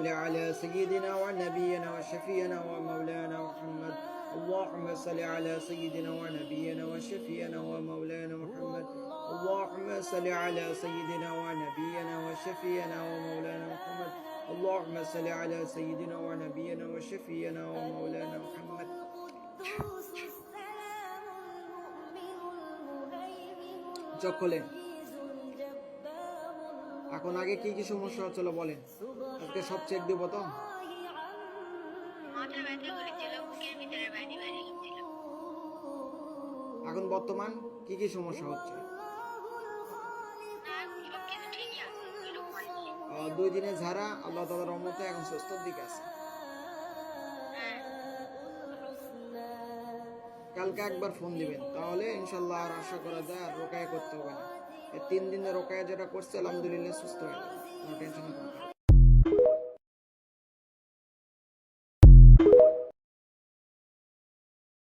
على سيدنا ونبينا وشفينا ومولانا محمد اللهم صل على سيدنا ونبينا وشفينا ومولانا محمد اللهم صل على سيدنا ونبينا وشفينا ومولانا محمد اللهم صل على سيدنا ونبينا وشفينا ومولانا محمد চকলেন এখন আগে কি কি সমস্যা হচ্ছিল বলেন আজকে সব চেক দেব তো মাথা ব্যথা করেছিল বুকের ভিতরে ভারী ভারী লাগছিল এখন বর্তমান কি কি সমস্যা হচ্ছে না সব কিছু ঠিকই আছে এরকম হয়নি 2 দিনে ঝাড়া আল্লাহ তাআলার রহমতে এখন সুস্থর দিকে আছে হ্যাঁ কালকে একবার ফোন দিবেন তাহলে ইনশাআল্লাহ আর আশা করা যায় আর রোকায়া করতে হবে না এই 3 দিনে রোকায়া যেটা করছে আলহামদুলিল্লাহ সুস্থ হয়ে যাবে কোনো টেনশন নেই